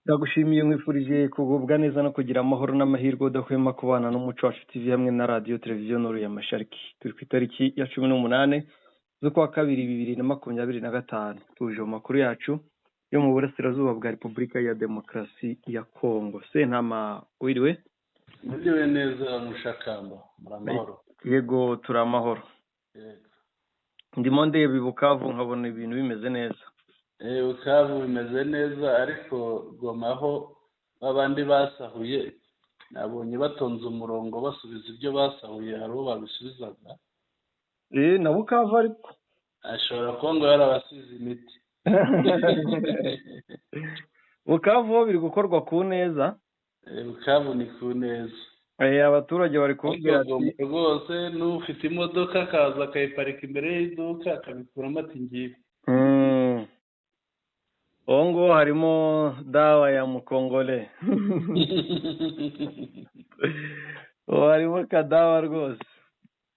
Ndagushimiye nkwifurije kugubwa neza no kugira amahoro n'amahirwe udahwema kubana n'umuco wacu TV hamwe na radio televiziyo Nuru ya Mashariki. Turi ku itariki ya 18 z'ukwa kabiri 2025. Tuje mu makuru yacu yo mu burasirazuba bwa Repubulika ya Demokarasi ya Kongo. Sentama wiriwe? Muriwe neza mushakamba muramahoro. Yego turamahoro. Yego. Ndimo ndeba Bukavu nkabona ibintu bimeze neza. Bukavu bimeze neza ariko Gomaho babandi basahuye nabonye batonze umurongo basubiza ibyo basahuye hari uwo babisubizaga. Na Bukavu ariko ashobora kuba ngo yarabasize imiti. Bukavu biri gukorwa ku neza. Bukavu ni ku neza. Abaturage bari kubwira ati rwose n'ufite imodoka akaza akayiparika imbere y'iduka akabikuramo ati ngiye. Ongo harimo dawa ya mukongole. Harimo kadawa rwose.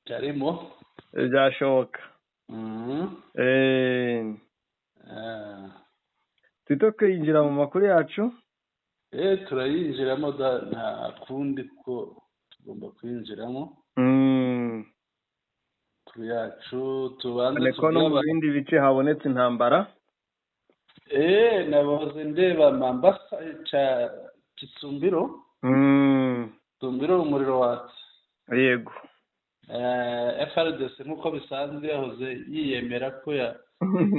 Karimo byashoboka. Twitoke yinjira mu makuru yacu. Turayinjiramo nta kundi ko tugomba kwinjiramo. Yacu tubanze ko no mu bindi bice habonetse intambara. Naboze ndeba Mambasa cha Kisumbiro. Kisumbiro umuriro watse. Yego. FRDC nkuko bisanzwe yahoze yiyemera ko ya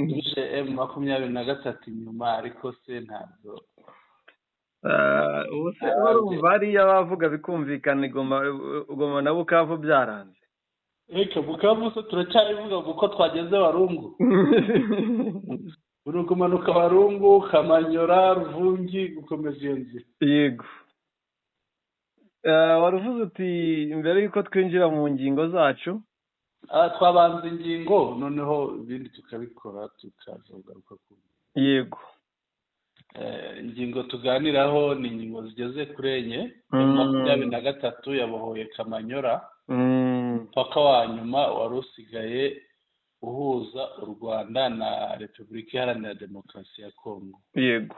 dushe M23 nyuma ariko se ntabwo. Ubuse bariya bavuga bikumvikana Goma na Bukavu byaranze. Bukavu se turacyarivuga kuko twageze Warungu. Uri kumanuka Warungu, Kamanyora, Ruvungi gukomeza iyo nzira. Yego. Waruvuze uti imbere yuko twinjira mu ngingo zacu. Twabanza ingingo noneho ibindi tukabikora tukazogaruka ku. Yego. Ingingo tuganiraho ni ingingo zigeze kuri enye. 23 yabohoye Kamanyora. Paka wa nyuma warusigaye uhuza u Rwanda na Repubulika Iharanira Demokarasi ya Kongo. Yego.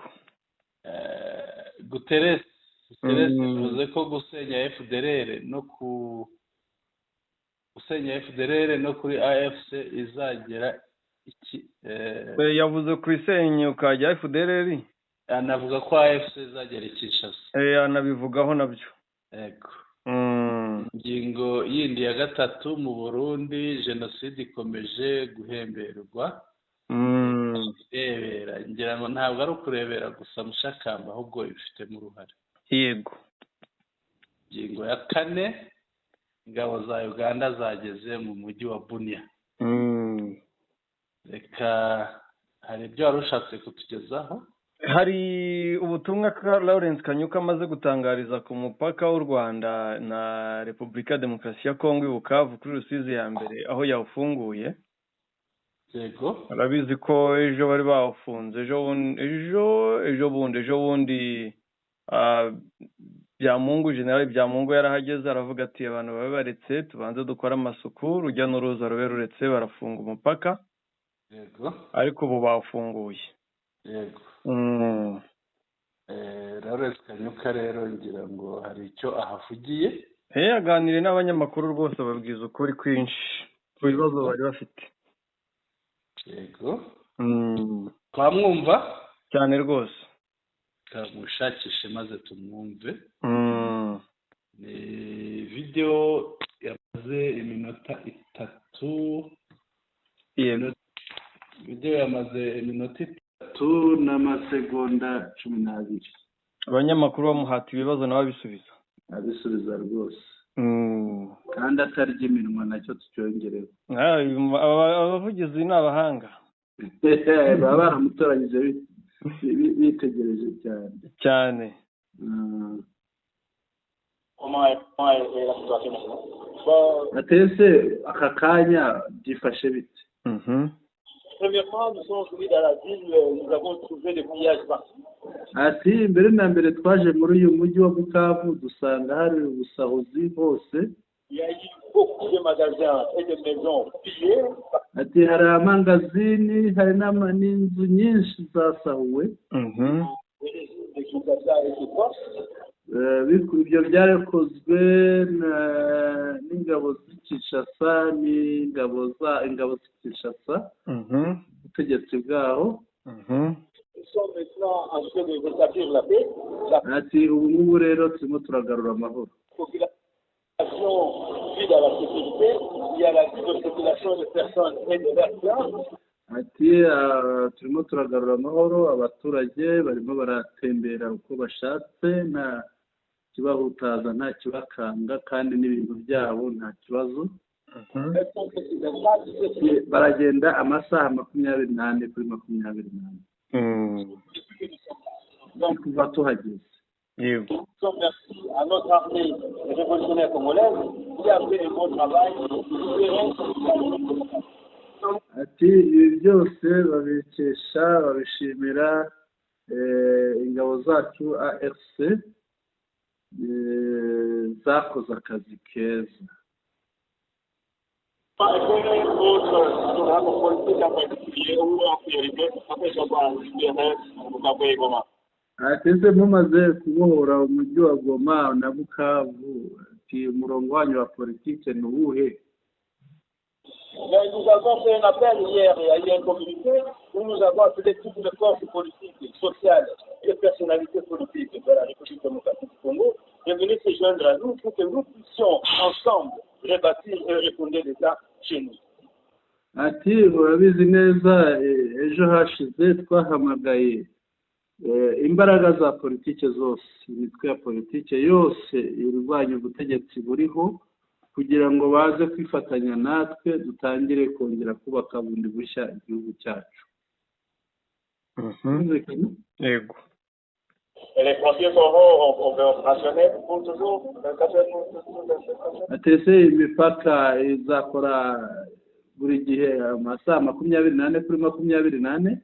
Guterres bivuze ko gusenya FDLR no kuri AFC izagera iki. Yavuze ku isenyuka rya FDLR. Anavuga ko AFC izagera Kinshasa. Anabivugaho nabyo. Yego. Ingingo yindi ya gatatu mu Burundi jenoside ikomeje guhemberwa. Ngira ngo ntabwo ari ukurebera gusa mushakamba ahubwo ifitemo uruhare. Yego. Ingingo ya kane ingabo za Uganda zageze mu mujyi wa Bunia. Reka hari ibyo warushatse kutugezaho. Hari ubutumwa Lawrence Kanyuka amaze gutangariza ku mupaka w'u Rwanda na Repubulika Demokarasi ya Kongo Bukavu kuri Rusizi ya mbere aho yawufunguye. Yego. Arabizi ko ejo bari bawufunze ejo bundi Byamungu General Byamungu yarahageze aravuga ati abantu babe baretse tubanze dukora amasuku rujya n'uruza rube ruretse barafunga umupaka. Yego. Ariko ubu bawufunguye. Yego. Lawrence Kanyuka rero ngira ngo hari icyo ahavugiye. Yaganiriye n'abanyamakuru rwose babwiza ukuri kwinshi ku bibazo bari bafite. Yego. Twamwumva cyane rwose. Kamushakishe maze tumwumve. Ni video yamaze iminota 3. Yego. Video yamaze iminota 3 n'amasegonda 12. Abanyamakuru bamuhata ibibazo n'ababisubiza. Abisubiza rwose. Kandi atarya iminwa nacyo tucyongereho. Abavugizi ni abahanga. Baba baramutoranyije bitegereje cyane. Atese aka kanya byifashe bite? Premièrement, nous sommes venus dans la ville, nous avons trouvé des pillages partout. Ati mbere na mbere twaje muri uyu mujyi wa Bukavu dusanga hari ubusahuzi hose. Il y a eu beaucoup de magasins et de maisons pillées. Ati hari amangazini hari n'inzu nyinshi zasahuwe. régime de Kinshasa et ses forces. ibyo byarakozwe n'ingabo z'Kinshasa n'ingabo z'Kinshasa ubutegetsi bwaho. Nous sommes maintenant en train de rétablir la paix. Ati ubu ngubu rero turimo turagarura amahoro. Population vit dans la sécurité, il y a la libre circulation de personnes et de leurs biens. Ati turimo turagarura amahoro, abaturage barimo baratembera uko bashatse, nta kibahutaza, nta kibakanga, kandi n'ibintu byabo nta kibazo. Baragenda amasaha 24 kuri 24 kuva tuhageze. Merci à notre armée révolutionnaire congolaise qui a fait un bon travail. Ati ibi byose babikesha babishimira ingabo zacu AFC zakoze akazi keza. Ateze mumaze kubohora umujyi wa Goma na Bukavu, ati umurongo wanyu wa politike ni uwuhe? Nous avons fait un appel hier et il y a un communiqué où nous avons appelé toutes les forces politiques, sociales et personnalités politiques de la République démocratique du Congo de venir se joindre à nous pour que nous puissions ensemble rebâtir et refonder l'État chez nous. Ati urabizi neza ejo hashize twahamagaye imbaraga za politike zose, imitwe ya politike yose irwanya ubutegetsi buriho kugira ngo baze kwifatanya natwe dutangire kongera kubaka bundi bushya igihugu cyacu. Yego. Les frontières seront opérationnelles pour toujours. Atese imipaka izakora buri gihe amasaha 24 kuri 24.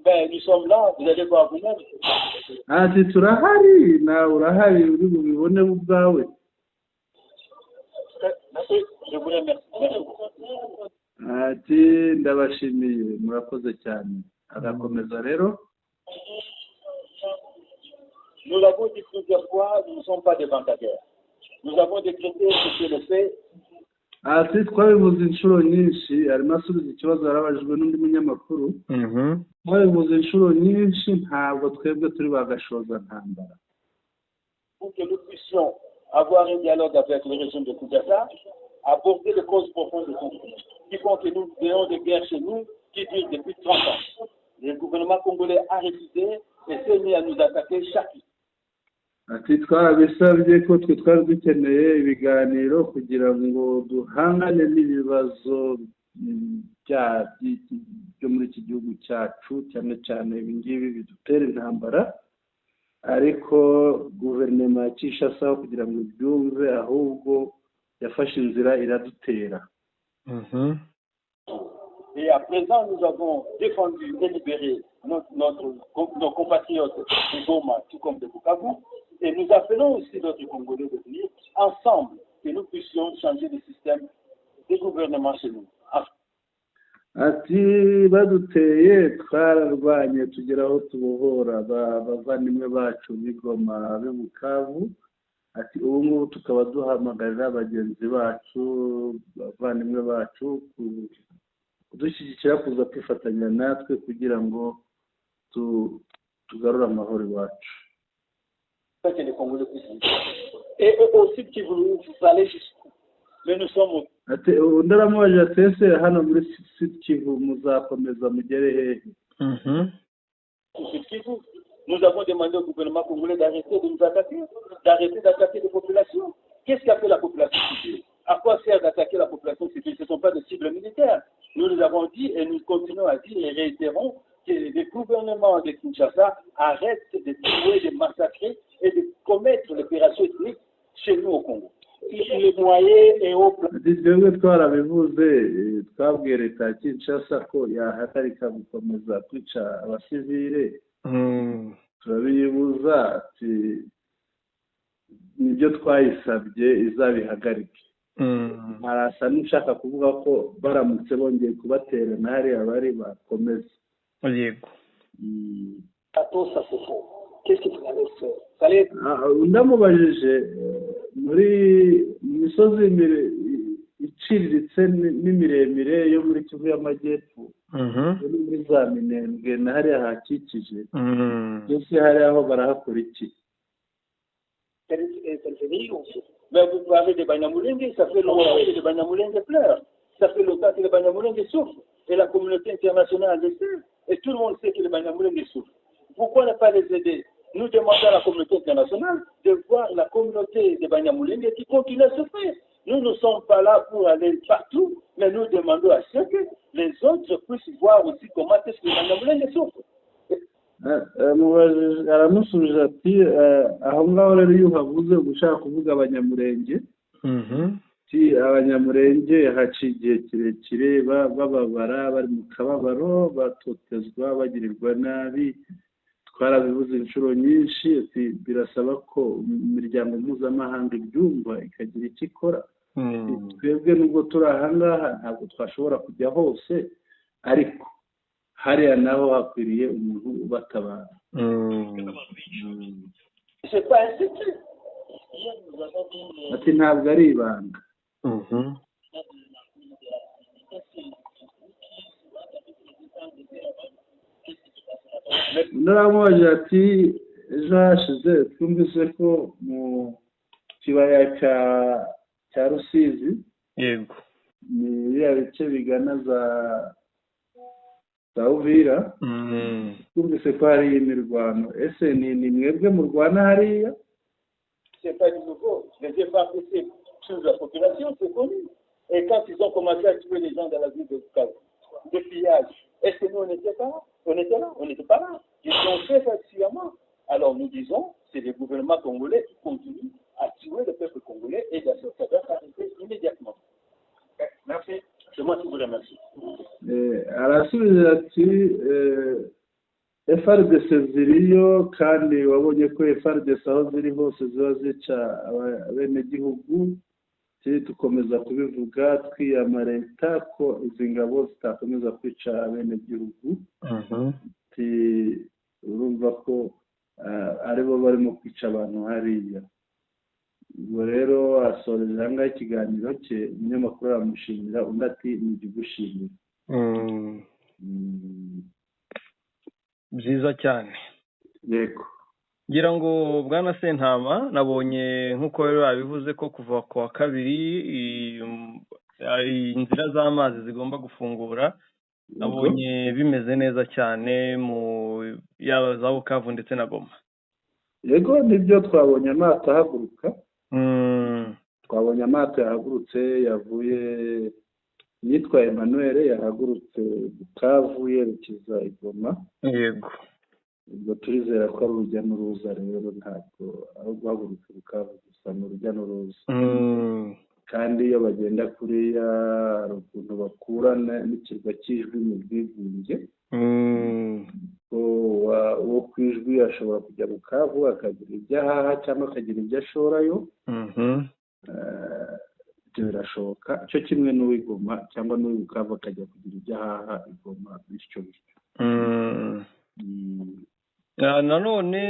Ben, nous sommes là, vous allez voir vous-même. Ati turahari, na urahari uri bubibone ubwawe. Je vous remercie. Ati ndabashimiye, murakoze cyane. Agakomeza rero. Nous l'avons dit plusieurs fois, nous ne sommes pas des vantageurs. Nous avons décrété ce que le fait. Ati twabivuze inshuro nyinshi, arimo asubiza ikibazo yarabajijwe n'undi munyamakuru. Twabivuze inshuro nyinshi, ntabwo twebwe turi bagashoza ntambara. Pour que nous puissions avoir un dialogue avec le régime de Kinshasa, aborder les causes profondes de conflit qui font que nous ayons des guerres chez nous qui durent depuis 30 ans. Le gouvernement congolais a refusé et s'est mis à nous attaquer chaque jour. Ati twarabisabye ko twe twari dukeneye ibiganiro kugira ngo duhangane n'ibibazo byo muri iki gihugu cyacu, cyane cyane ibingibi bidutera intambara, ariko guverinoma ya Kinshasa kugira ngo byumve ahubwo yafashe inzira iradutera. Et à présent, nous avons défendu et libéré nos compatriotes de Goma, tout comme de Bukavu, et nous appelons aussi d'autres Congolais de venir ensemble, que nous puissions changer le système de gouvernement chez nous. Ati baduteye twararwanye tugera aho tubohora abavandimwe bacu b'Igoma be Bukavu. Ati ubu ngubu tukaba duhamagarira bagenzi bacu abavandimwe bacu kudushyigikira kuza kwifatanya natwe kugira ngo tugarure amahoro iwacu. Et aussi qui vous allez jusqu'où. Mais nous sommes. Ati ndaramubaje atese hano muri Sud Kivu muzakomeza mugere hehe? Nous avons demandé au gouvernement congolais d'arrêter de nous attaquer, d'arrêter d'attaquer les populations. Qu'est-ce qu'a fait la population civile? À quoi sert d'attaquer la population civile? Ce ne sont pas des cibles militaires. Nous les avons dit et nous continuons à dire et réitérons que le gouvernement de Kinshasa arrête de tuer, de massacrer et de commettre l'opération ethnique chez nous au Congo. Les moyens et au plan. Twebwe twarabivuze twabwiye leta ya Kinshasa ko yahagarika gukomeza kwica abasivile. Turabibuza ati nibyo twayisabye izabihagarike. Arasa n'ushaka kuvuga ko baramutse bongeye kubatera nari abari bakomeza. Yego. Atos à ce fond. Qu'est-ce que vous allez faire? Vous allez... ndamubajije muri misozi iciriritse n'imiremire yo muri Kivu y'Amajyepfo muri za Minembwe na hariya hakikije byose hari aho barahakora iki? Mais vous parlez des Banyamulenge, ça fait longtemps que les Banyamulenge pleurent. Ça fait longtemps que les Banyamulenge souffrent. Et la communauté internationale le sait. Et tout le monde sait que les Banyamulenge souffrent. Pourquoi ne pas les aider? Nous demandons à la communauté internationale de voir la communauté des Banyamulenge qui continue à souffrir. Nous ne sommes pas là pour aller partout, mais nous demandons à ce que les autres puissent voir aussi comment est-ce que les Banyamulenge souffrent. aramusubiza ati aho ngaho rero iyo uhavuze gushaka kuvuga Abanyamulenge Abanyamulenge haciye igihe kirekire bababara bari mu kababaro batotezwa bagirirwa nabi twarabivuze inshuro nyinshi birasaba ko imiryango mpuzamahanga ibyumva ikagira icyo ikora twebwe nubwo turi aha ngaha ntabwo twashobora kujya hose ariko hariya naho hakwiriye umuntu ubatabara. Ati ntabwo ari ibanga. Naramubaje ati ejo hashize twumvise ko mu kibaya cya Rusizi yego ni biriya bice bigana za Uvira twumvise ko hari imirwano. Ese ni mwebwe murwana hariya? C'est pas du nouveau. Les efforts c'est sur la population, c'est connu. Et quand ils ont commencé à tuer les gens dans la ville de Bukavu, des pillages, est-ce que nous on n'était pas là? On était là? On n'était pas là. Ils ont fait ça sciemment. Alors nous disons, c'est le gouvernement congolais qui continue à tuer le peuple congolais et bien sûr ça doit s'arrêter immédiatement. Merci. C'est moi qui vous remercie. Arasubiza ati FARDC ziriyo kandi wabonye ko FARDC aho ziri hose ziba zica abenegihugu tukomeza kubivuga twiyama leta ko izi ngabo zitakomeza kwica abenegihugu urumva ko aribo barimo kwica abantu hariya. ubwo rero asoreje aha ngaha ikiganiro cye umunyamakuru aramushimira undi ati ni igigushimira. byiza cyane yego ngira ngo bwana Sentama nabonye nk'uko rero babivuze ko kuva ku wa kabiri inzira z'amazi zigomba gufungura nabonye bimeze neza cyane mu yaba za Bukavu ndetse na Goma. yego nibyo twabonye amato ahaguruka twabonye amato yahagurutse yavuye yitwa Emmanuel yahagurutse Bukavu yerekeza i Goma. yego ubwo turizera ko ari urujya n'uruza rero ntabwo aho guhaguruka Bukavu gusa ni urujya n'uruza kandi iyo bagenda kuriya hari ukuntu bakurana n'ikirwa cy'ijwi mu bwigunge uwo ku ijwi ashobora kujya Bukavu akagira ibyo ahaha cyangwa akagira ibyo ashorayo. ibyo birashoboka cyo kimwe n'uw'Igoma cyangwa n'uw'Bukavu akajya kugira ibyo ahaha i Goma bityo bityo. nanone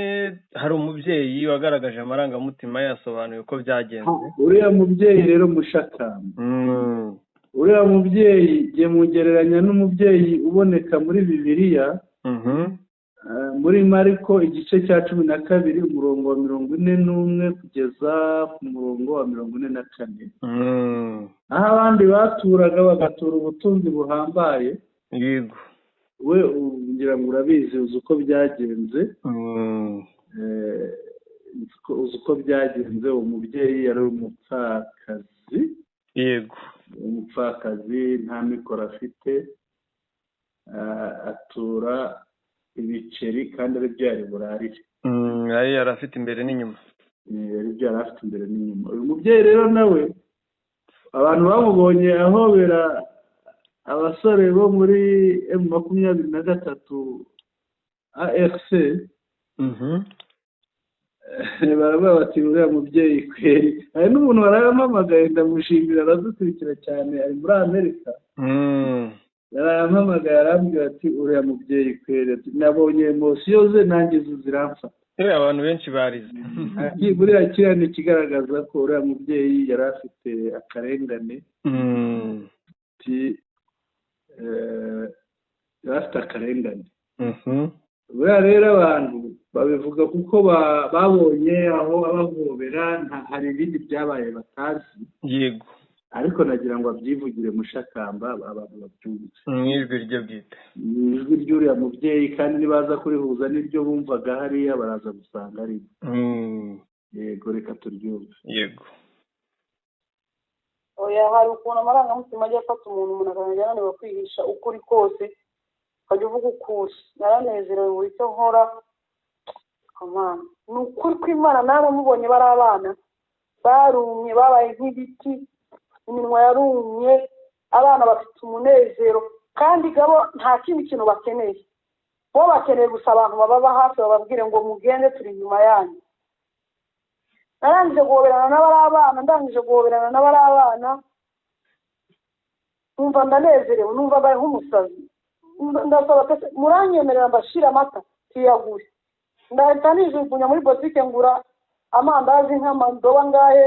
hari umubyeyi wagaragaje amarangamutima yasobanuye uko byagenze. uriya mubyeyi rero Mushakamba uriya mubyeyi ngiye mugereranya n'umubyeyi uboneka muri Bibiliya muri Mariko igice cya 12 umurongo wa 41 kugeza ku murongo wa 44 aho abandi baturaga bagatura ubutunzi buhambaye. yego we ngira ngo urabizi uzi uko byagenze. uzi uko byagenze umubyeyi yari umupfakazi. yego umupfakazi nta mikoro afite atura ibiceri kandi ari byo yari burarire. yari afite imbere n'inyuma. yari byo yari afite imbere n'inyuma. uyu mubyeyi rero nawe abantu bamubonye ahobera abasore bo muri M23 AFC baravuga bati uriya mubyeyi kweri. hari n'umuntu warampamagaye ndamushimira aradukurikira cyane ari muri Amerika yarampamagaye arambwira ati uriya mubyeyi kwere nabonye emosiyo ze nanjye ziramfata abantu benshi barize buriya kiriya ni ikigaragaza ko uriya mubyeyi yari afite akarengane yari afite akarengane buriya rero abantu babivuga kuko babonye aho abahobera hari ibindi byabaye batazi yego ariko nagira ngo abyivugire mushakamba abantu babyumvise mu ijwi rye bwite mu ijwi ry'uriya mubyeyi kandi nibaza kurihuza n'iryo bumvaga hariya baraza gusanga ari yego reka turyumve yego oya hari ukuntu amarangamutima ajya afata umuntu akajya ananirwa kwihisha ukuri kose ukajya uvuga ukuri naranezerewe buri cyo nkora ni ukuri kw'Imana nawe mubonye bari abana barumye babaye nk'ibiti iminwa yarumye abana bafite umunezero kandi gabo nta kindi kintu bakeneye bo bakeneye gusa abantu bababa hafi bababwire ngo mugende turi inyuma yanyu narangije guhoberana ndangije guhoberana n'abari abana numva ndanezerewe numva mbaye nk'umusazi ndasaba muranyemerera mbashira amata tuyagure ndahita nijugunya muri botike ngura amandazi nk'amadobo angahe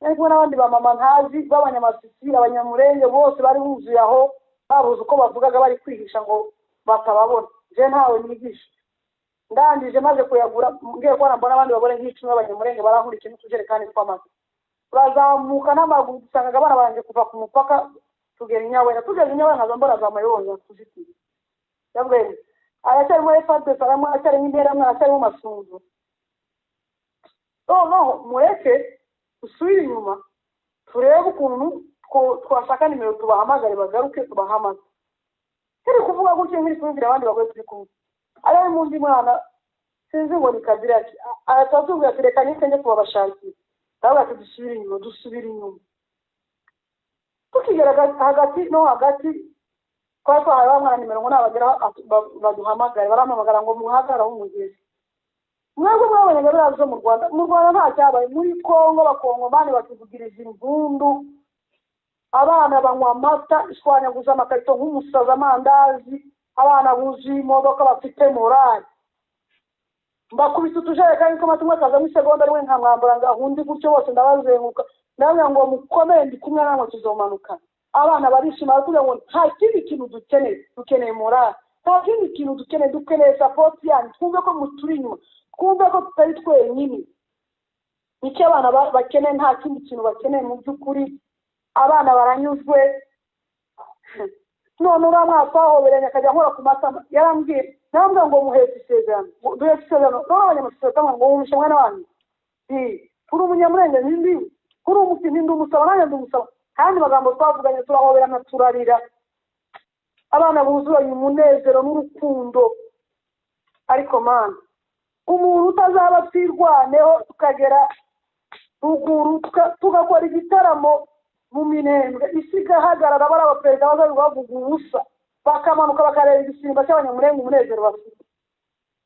ariko n'abandi bamama ntazi b'abanyamasisi abanyamurenge bose bari buzuye aho babuze uko bavugaga bari kwihisha ngo batababona je ntawe nigisha ndangije maze kuyagura ngiye kubona mbona abandi bagore nk'icumi b'abanyamurenge barahurikije n'utujerekani tw'amata turazamuka n'amaguru dusangaga abana banjye kuva ku mupaka tugera Inyawera tugeze Inyawera nkaza mbona za mayobozi tuzitiye yabwene aracyarimo efate saramo aracyarimo interamwe aracyarimo masunzu no mureke usubire inyuma turebe ukuntu twashaka nimero tubahamagare bagaruke tubahamagare turi kuvuga gutyo nk'iri kubibwira abandi bagore turi kumwe ari mu ndi mwana sinzi ngo ni Kabira ati aratubwira ati reka nitenge tubabashakira nawe ati dusubire inyuma tukigaragaza hagati no hagati kwa twahaye bamwana nimero ngo nabagera baduhamagare barampamagara ngo muhagara umugezi mwebwe mwabonye byo mu Rwanda nta cyabaye muri Kongo bakongomani batuvugiriza imvundu abana banywa amata ishwanyaguza amakarito nk'umusazi amandazi abana buzuye imodoka bafite morali mbakubise utujerekani tw'amatumwe kazamo isegonda ariwe nkamwambura ngahundi gutyo bose ndabazenguka ndabwira ngo mukomere ndi kumwe namwe tuzomanuka abana barishima baravuga ngo nta kindi kintu dukeneye morali nta kindi kintu dukeneye sapoti yanyu twumve ko muturi inyuma twumve ko tutari twenyine nicyo abana bakeneye nta kindi kintu bakeneye mu by'ukuri abana baranyuzwe none uriya mwaka twahoberanye akajya nkora ku matama yarambwira ngo muhetse isezerano duhetse isezerano none abanyamasezerano ngo wumishe mwana wanyu turi umunyamurenge n'indi kuri umukinnyi ndi umusaba nanjye ndi umusaba kandi magambo twavuganye turahoberana turarira abana buzuranye umunezero n'urukundo ariko mana umuntu utazaba twirwaneho tukagera ruguru tugakora igitaramo mu Minembwe isi igahagarara bari abaperezida bazabi bavuga ubusa bakamanuka bakareba igisimba cy'abanyamurenge umunezero bafite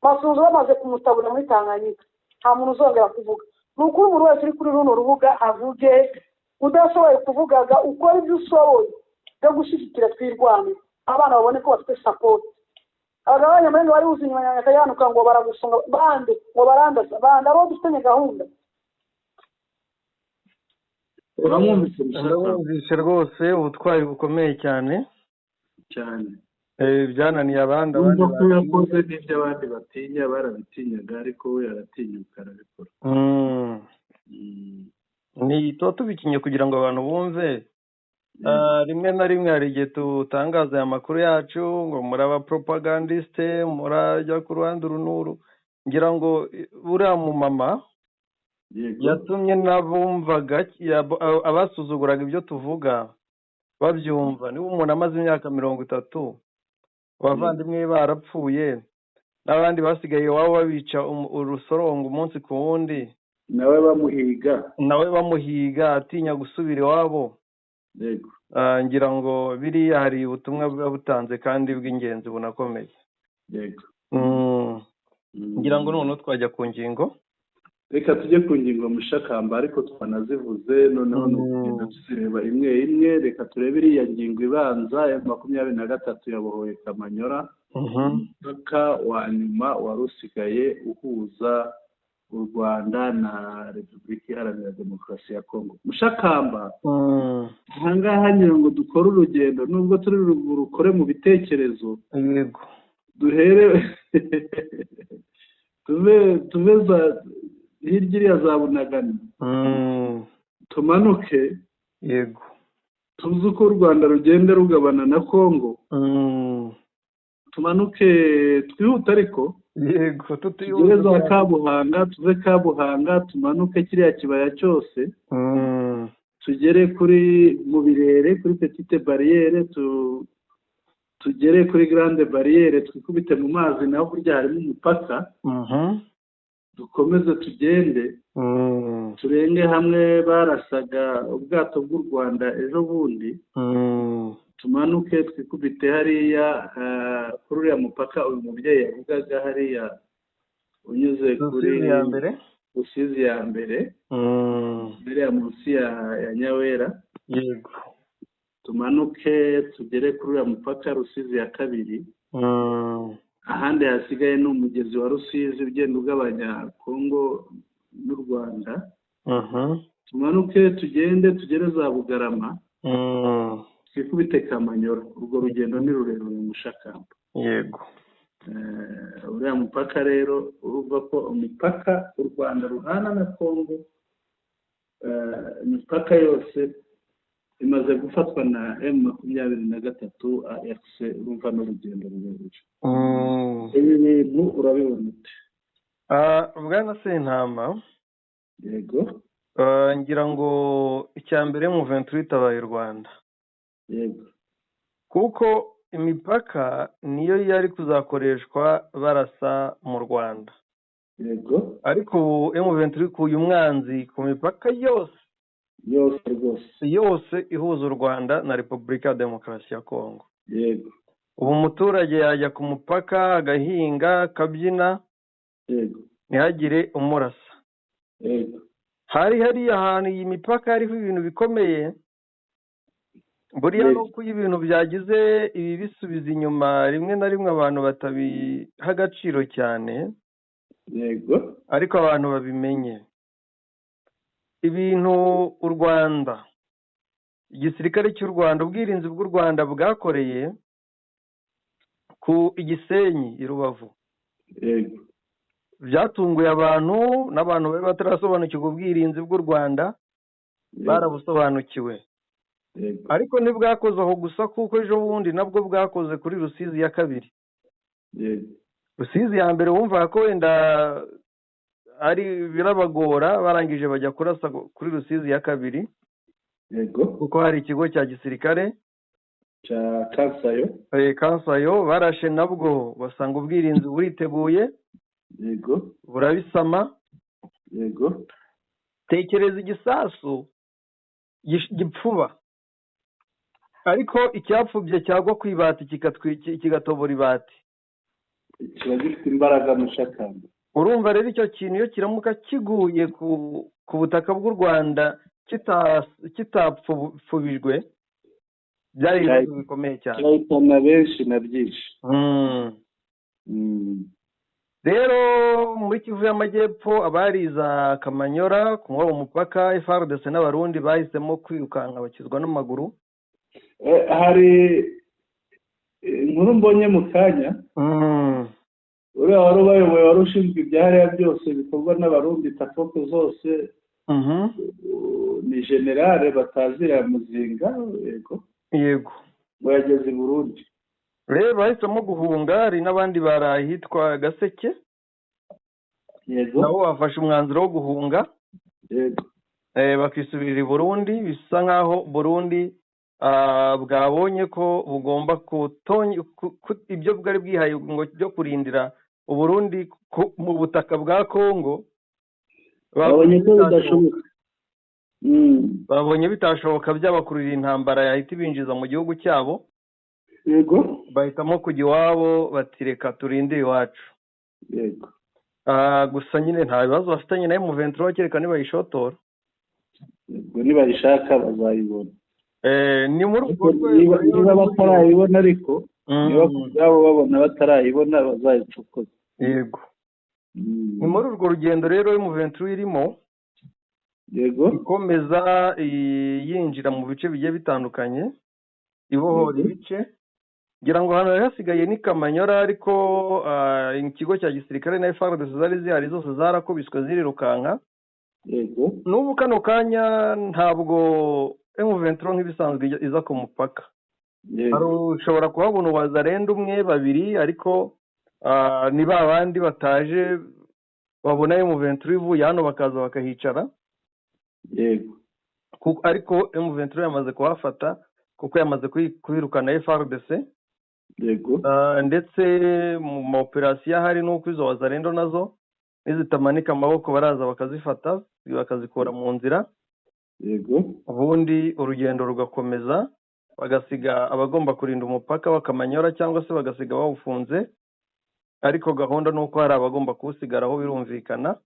masunzu bamaze kumutabura muri Tanganyika nta muntu uzongera kuvuga ni ukuri umuntu wese uri kuri runo rubuga avuge udashoboye kuvugaga ukora ibyo ushoboye byo gushyigikira twirwane abana babone ko bafite sapoti abagabo b'abanyamurenge bari buzuye inyuma yanjye akayanuka ngo baragusunga bande ngo barandasa bande abo dufitanye gahunda uramwumvise rwose ubutwari bukomeye cyane byananiye abandi ko yakoze n'ibyo abandi batinya barabitinyaga ariko we aratinyuka arabikora tuba tubikinye kugira ngo abantu bumve rimwe na rimwe hari igihe tutangaza aya makuru yacu ngo muraba propagandiste murajya ku ruhande urunuru ngira ngo buriya mu mama yatumye n'abumvaga abasuzuguraga ibyo tuvuga babyumva niba umuntu amaze imyaka 30 abavandimwe barapfuye n'abandi basigaye iwabo babica urusorongo umunsi ku wundi nawe bamuhiga atinya gusubira iwabo ngira ngo biriya hari ubutumwa buba butanze kandi bw'ingenzi bunakomeye ngira ngo noneho twajya ku ngingo reka tujye ku ngingo mushakamba ariko twanazivuze noneho ni ukugenda tuzireba imwe imwe. Reka turebe iriya ngingo ibanza ya 23 yabohoye Kamanyora, umupaka wa nyuma wari usigaye uhuza u Rwanda na Repubulika Iharanira Demokarasi ya Kongo. Mushakamba ahangaha ngira ngo dukore urugendo nubwo turi rukore mu bitekerezo, yego duhere tuve hirya iriya za Bunagana, tumanuke, yego tuzi uko u Rwanda rugenda rugabana na Kongo, tumanuke twihuta ariko yego tugere za Kabuhanga, tuve Kabuhanga tumanuke kiriya kibaya cyose, tugere kuri mu Birere kuri Petite Barriere, tugere kuri Grande Barriere, twikubite mu mazi naho burya harimo umupaka, dukomeze tugende turenge hamwe barasaga ubwato bw'u Rwanda ejo bundi, tumanuke twikubite hariya kuri uriya mupaka uyu mubyeyi yavugaga hariya unyuze kuri Rusizi ya mbere biriya munsi ya Nyawera, yego tumanuke tugere kuri uriya mupaka Rusizi ya kabiri, ahandi hasigaye ni umugezi wa Rusizi ugenda ugabanya Kongo n'u Rwanda, tumanuke tugende tugere za Bugarama, twikubite Kamanyora. Urwo rugendo ni rurerure Mushakamba, yego uriya mupaka rero urumva ko umupaka u Rwanda ruhana na Kongo, imipaka yose imaze gufatwa na M23 AFC. Urumva n'urugendo rurerure. Ibi bintu urabibona ute? Bwana Sentama, yego ngira ngo icya mbere mu 23 itabaye u Rwanda, yego kuko imipaka niyo yari kuzakoreshwa barasa mu Rwanda, yego ariko M23 kuye umwanzi ku mipaka yose ihuza u Rwanda na Repubulika ya Demokarasi ya Kongo. Yego ubu umuturage yajya ku mupaka agahinga akabyina, yego ntihagire umurasa. yego hariya ahantu iyi mipaka hariho ibintu bikomeye, buriya nuko ibintu byagize ibi bisubiza inyuma rimwe na rimwe abantu batabiha agaciro cyane, yego ariko abantu babimenye. Ibintu u Rwanda, igisirikare cy'u Rwanda, ubwirinzi bw'u Rwanda bwakoreye ku Igisenyi i Rubavu, yego byatunguye abantu, n'abantu bari batarasobanukirwa ubwirinzi bw'u Rwanda barabusobanukiwe. Ariko ntibwakoze aho gusa, kuko ejo bundi nabwo bwakoze kuri Rusizi ya kabiri. Rusizi ya mbere wumva ko wenda ari birabagora, barangije bajya kurasa kuri Rusizi ya kabiri, yego kuko hari ikigo cya gisirikare cya Kansayo barashe, nabwo basanga ubwirinzi buriteguye, yego burabisama. yego tekereza igisasu gipfuba, ariko icyapfubye cyagwa ku ibati kigatobora ibati, kiba gifite imbaraga Mushakamba. Urumva rero icyo kintu iyo kiramuka kiguye ku butaka bw'u Rwanda kitapfubijwe, byari ibibazo bikomeye cyane, cyahitana benshi na byinshi. rero muri Kivu y'Amajyepfo abariza Kamanyora ku mwabo mupaka, FARDC n'abarundi bahisemo kwirukanka bakizwa n'amaguru. Hari inkuru mbonye mu kanya, uriya wari ubayoboye wari ushinzwe ibyahariya byose bikorwa n'abarundi, tafoke zose, ni generale batazira Muzinga, yego ngo yageze i Burundi. rero bahisemo guhunga. Hari n'abandi barahitwa Gaseke, yego nabo bafashe umwanzuro wo guhunga, yego bakisubirira i Burundi. Bisa nk'aho Burundi bwabonye ko bugomba ibyo bwari bwihaye ngo byo kurindira Uburundi mu butaka bwa Kongo, babonye ko bidashoboka. babonye bitashoboka, byabakururira intambara yahita ibinjiza mu gihugu cyabo. Yego bahitamo kujya iwabo, bati reka turinde iwacu. Yego gusa nyine nta bibazo bafitanye na M23 kereka nibayishotora. ubwo nibayishaka bazayibona. Ni muri urwo rwego niba batarayibona ariko niba ubwabo babona batarayibona bazayicokoza. Yego. Ni muri urwo rugendo rero M23 irimo, yego, ikomeza yinjira mu bice bigiye bitandukanye, ibohora ibice. Ngira ngo hano hasigaye ni Kamanyora, ariko ikigo cya gisirikare na FARDC zari zihari zose zarakubiswe zirirukanka. yego, N'ubu kano kanya ntabwo M23 nk'ibisanzwe iza ku mupaka. Ushobora kuhabona Wazalendo umwe babiri, ariko ni ba bandi bataje babona M23 ivuye hano bakaza bakahicara. yego, Ariko M23 yamaze kuhafata kuko yamaze kwirukana FARDC. yego, ndetse mu maoperasiyo ahari n'uko izo Wazalendo nazo nizitamanika amaboko baraza bakazifata bakazikura mu nzira. yego, ubundi urugendo rugakomeza, bagasiga abagomba kurinda umupaka bakamanyora cyangwa se bagasiga bawufunze, ariko gahunda nuko hari abagomba kuwusigaraho birumvikana,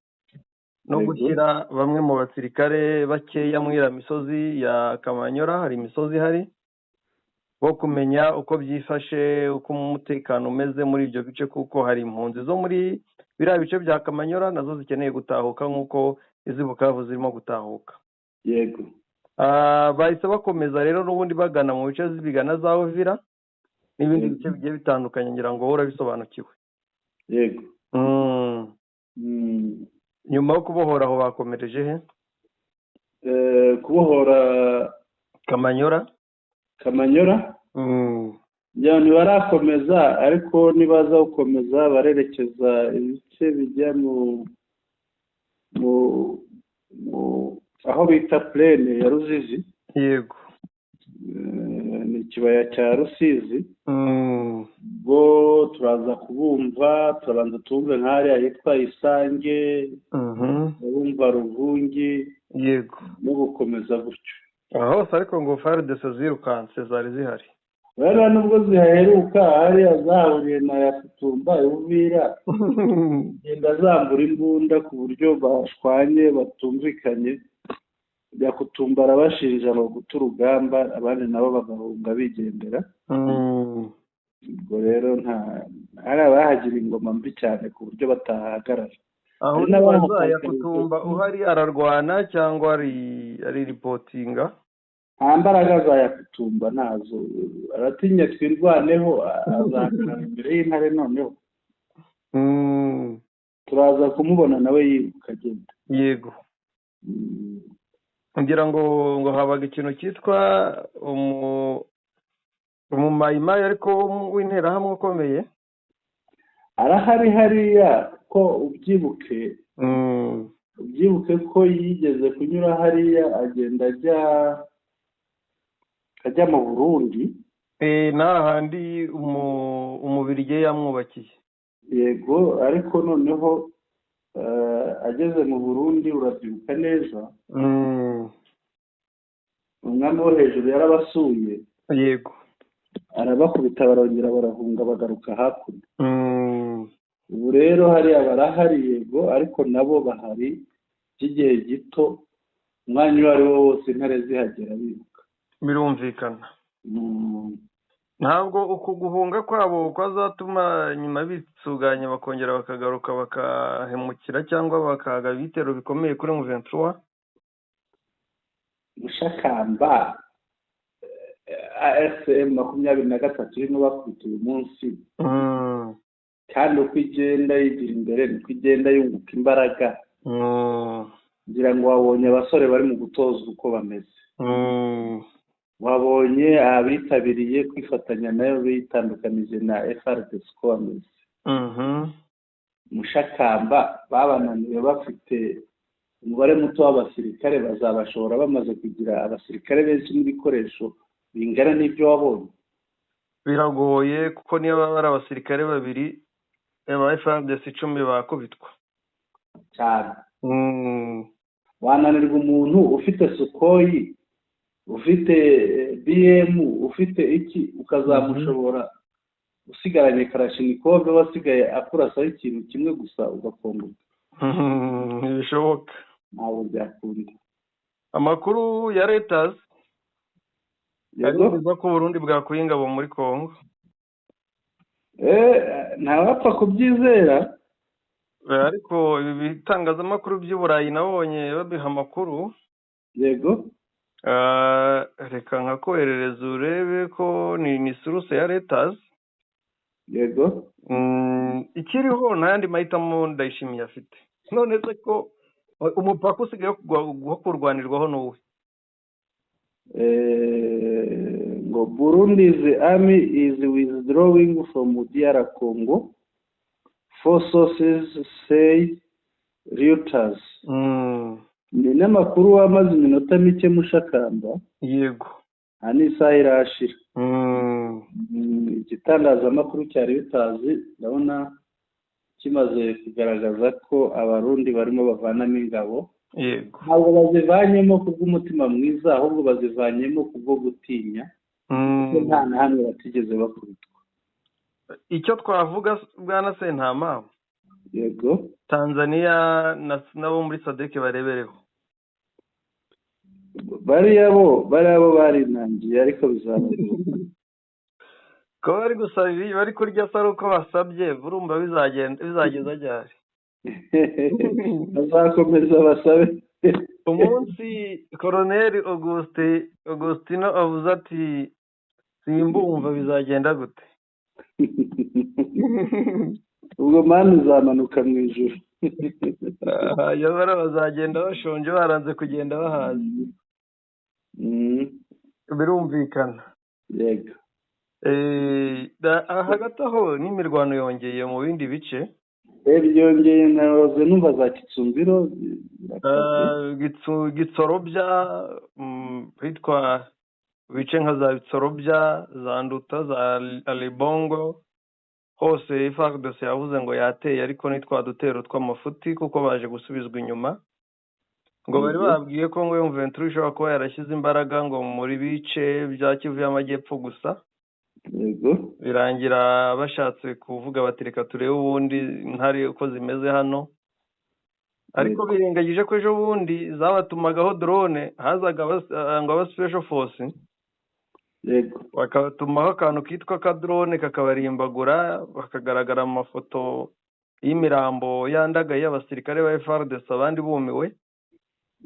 no gushyira bamwe mu basirikare bakeya muri iriya misozi ya Kamanyora. Hari imisozi ihari wo kumenya uko byifashe, uko umutekano umeze muri ibyo bice, kuko hari impunzi zo muri biriya bice bya Kamanyora nazo zikeneye gutahuka nk'uko izi Bukavu zirimo gutahuka. yego. Bahise bakomeza rero n'ubundi bagana mu bice z'ibigana za Uvira n'ibindi bice bigiye bitandukanye, ngira ngo wowe urabisobanukiwe. yego. Nyuma yo kubohora aho bakomereje he? Kubohora Kamanyora. Ntibarakomeza, ariko nibaza gukomeza barerekeza ibice bijya mu aho bita plene ya Ruzizi. Yego. Ni ikibaya cya Rusizi. Ubwo turaza kubumva, turabanza tumve nk'ahariya hitwa Isange, bumva Ruvungi. Yego. No gukomeza gutyo hose, ariko ngo FARDC zirukanse zari zihari. rero nubwo zihaheruka hariya zahuriye na Yakutumba Uvira, genda zambura imbunda ku buryo bashwanye batumvikanye. Yakutumba arabashinja ngo guta urugamba, abandi nabo bagahunga bigendera. Ubwo rero hari abahagira ingoma mbi cyane ku buryo batahagarara. Aho nibaza Yakutumba uhari ararwana cyangwa ari reportinga? Nta mbaraga za Yakutumba nazo, aratinya twirwaneho, azakana imbere y'intare. Noneho turaza kumubona nawe yiruka agenda. Yego. Ngira ngo habaga ikintu cyitwa umumayimayi ariko w'interahamwe ukomeye. Arahari hariya ko ubyibuke ko yigeze kunyura hariya agenda ajya mu Burundi. N'ahandi umubirige yamwubakiye. Yego, ariko noneho ageze mu Burundi urabyibuka neza, umwami wo hejuru yarabasuye. Yego. Arabakubita barongera barahunga bagaruka hakurya. Ubu rero hariya barahari, yego, ariko nabo bahari by'igihe gito, umwanya uwo ari wo wose intare zihagera biruka. Birumvikana. Ntabwo uku guhunga kwabo kwazatuma nyuma bitsuganya bakongera bakagaruka bakahemukira cyangwa bakaga ibitero bikomeye kuri M23? Mushakamba AFM 23 irimo bakubita uyu munsi, kandi uko igenda yigira imbere niko igenda yunguka imbaraga. Ngira ngo wabonye abasore bari mu gutozwa uko bameze. Wabonye abitabiriye kwifatanya nayo bitandukanije na FARDC uko bameze. Mushakamba babananiwe bafite umubare muto w'abasirikare, bazabashobora bamaze kugira abasirikare benshi n'ibikoresho bingana n'ibyo wabonye? Biragoye, kuko niba bari abasirikare babiri aba FARDC 10 bakubitwa cyane. Wananirwa umuntu ufite Sukhoi, ufite BM, ufite iki, ukazamushobora usigaranye karashinikove wasigaye akurasaho ikintu kimwe gusa ugakomboka. ntibishoboka. Ntabwo byakunda. Amakuru ya Reuters Yego. aremeza ko Burundi bwakuye ingabo muri Congo. Ntawapfa kubyizera. Ariko ibi bitangazamakuru by'Uburayi nabonye babiha amakuru. Yego. Reka nkakoherereza urebe ko ni source ya Reuters. Yego. Ikiriho n'ayandi mahitamo Ndayishimiye afite. None se ko umupaka usigaye kurwanirwaho n'uwe? Ngo Burundi's army is withdrawing from DR Congo. 4 sources say Reuters. Ni n'amakuru wamaze iminota mike mushakamba. Yego. Ani isaha irashira. Igitangazamakuru cya Reuters ndabona kimaze kugaragaza ko abarundi barimo bavanamo ingabo. Yego. Ntabwo bazivanyemo kubw'umutima mwiza, ahubwo bazivanyemo kubwo gutinya. Nta na hamwe batigeze bakubitwa. Icyo twavuga bwana Sentama. Yego. Tanzania nabo muri SADC barebereho. Bariya bo barinangiye ariko bizabagora. Ko bari gusabira bari kurya saro uko basabye burumva bizageza ryari. Bazakomeza basabe. Umunsi Colonel Augustino avuze ati simbumva bizagenda gute. Ubwo mani uzamanuka mu ijuru. Yabara bazagenda bashonje baranze kugenda bahazi. Birumvikana. Yego. Hagati aho n'imirwano yongeye mu bindi bice. Byongeye naroze numva za Kitsumbiro. Gitsorobya hitwa bice nka za Bitsorobya, za Nduta, za Alibongo. Hose FARDC yavuze ngo yateye ariko nitwa dutero tw'amafuti kuko baje gusubizwa inyuma. Ngo bari babwiye ko ngo M23 ishobora kuba yarashyize imbaraga ngo muri bice bya Kivu y'Amajyepfo gusa. Yego. Birangira bashatse kuvuga bati reka turebe ubundi ntari uko zimeze hano. Ariko birengagije ko ejo bundi zabatumagaho drone hazaga ngo aba special force. Yego. Bakatumaho akantu kitwa ka drone kakabarimbagura bakagaragara amafoto y'imirambo yandagaye y'abasirikare ba FARDC abandi bumiwe.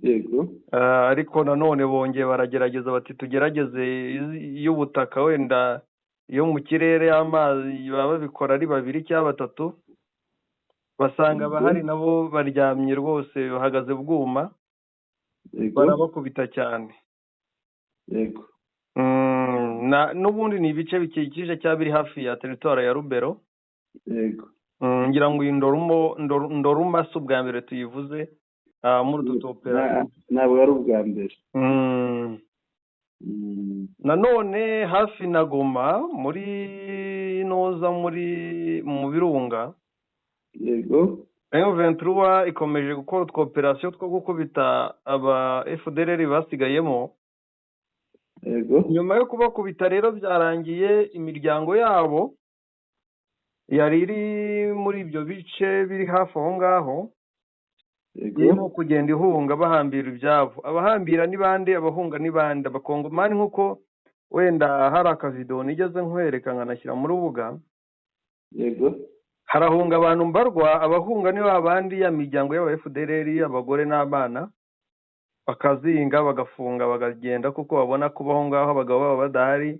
Yego. Ariko nanone bongeye baragerageza bati tugerageze y'ubutaka wenda yo mu kirere y'amazi baba bikora ari babiri cyangwa batatu. Basanga bahari nabo baryamye rwose bahagaze bwuma. Barabakubita cyane. Yego. N'ubundi ni ibice bikikije cyabiri hafi ya territoire ya Rubero. Yego. Ngira ngo Ndoruma si ubwa mbere tuyivuze muri dutopera. Ntabwo ari ubwa mbere. Nanone hafi na Goma muri Noza mu Birunga. Yego. M23 ikomeje gukora utwoperasiyo two gukubita aba FDLR basigayemo. Yego. Nyuma yo kubakubita rero byarangiye imiryango yabo yari iri muri ibyo bice biri hafi aho ngaho. Yego. Kugenda ihunga bahambira ibyabo. Abahambira ni bande, abahunga ni bande. Abakongomani nkuko wenda hari akavido nigeze nkwereka nkanashyira mu rubuga. Yego. Harahunga abantu mbarwa, abahunga ni babandi ya miryango y'aba FDLR, abagore n'abana. Bakazinga bagafunga bagagenda kuko babona kubaho ngaho abagabo baba badahari,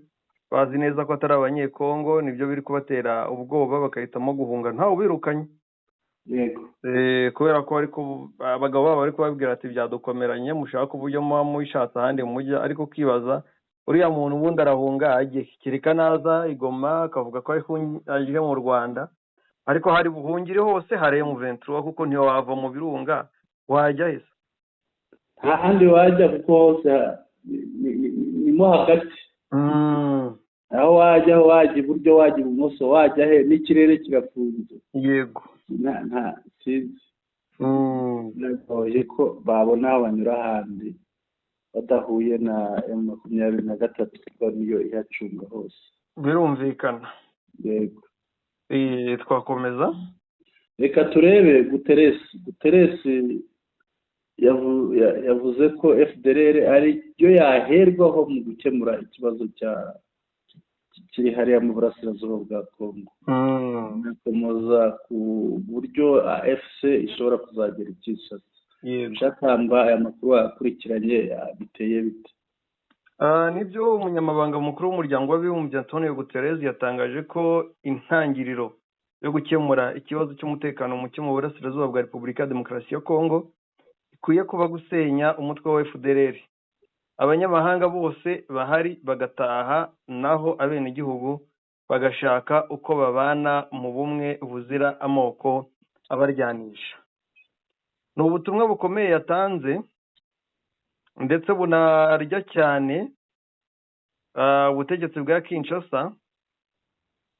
bazi neza ko atari abanyekongo, nibyo biri kubatera ubwoba bakahitamo guhunga ntawe ubirukanye. Yego. Kubera ko ariko abagabo baba bari kubabwira ati byadukomeranye mushaka uburyo mushatse ahandi mujya, ariko kibaza uriya muntu ubundi arahunga agiye kirika naza Igoma akavuga ko aje mu Rwanda, ariko hari buhungire hose hari M23 kuko ntiyo wava mu birunga wajya hese. Ahandi wajya kuko hose ni mo hagati. Aho wajya iburyo wajya ibumoso wajya he n'ikirere kirafunze. Yego. Nta sinzi. Nagoye ko babona abanyura ahandi badahuye na M23 kuko niyo ihacunga hose. Birumvikana. yego. Twakomeza. Reka turebe Guterres yavuze ko FDLR ari yo yaherwaho mu gukemura ikibazo kiri hariya mu burasirazuba bwa Kongo. Nakomoza ku buryo AFC ishobora kuzagera Kinshasa. Shakamba aya makuru akurikiranye biteye bite? Nibyo umunyamabanga mukuru w'umuryango w'abibumbye Antonio Guterres yatangaje ko intangiriro yo gukemura ikibazo cy'umutekano muke mu burasirazuba bwa Repubulika ya Demokarasi ya Kongo ikwiye kuba gusenya umutwe wa FDLR. Abanyamahanga bose bahari bagataha, naho abenegihugu bagashaka uko babana mu bumwe buzira amoko abaryanisha. Ni ubutumwa bukomeye yatanze ndetse bunarya cyane ubutegetsi bwa Kinshasa.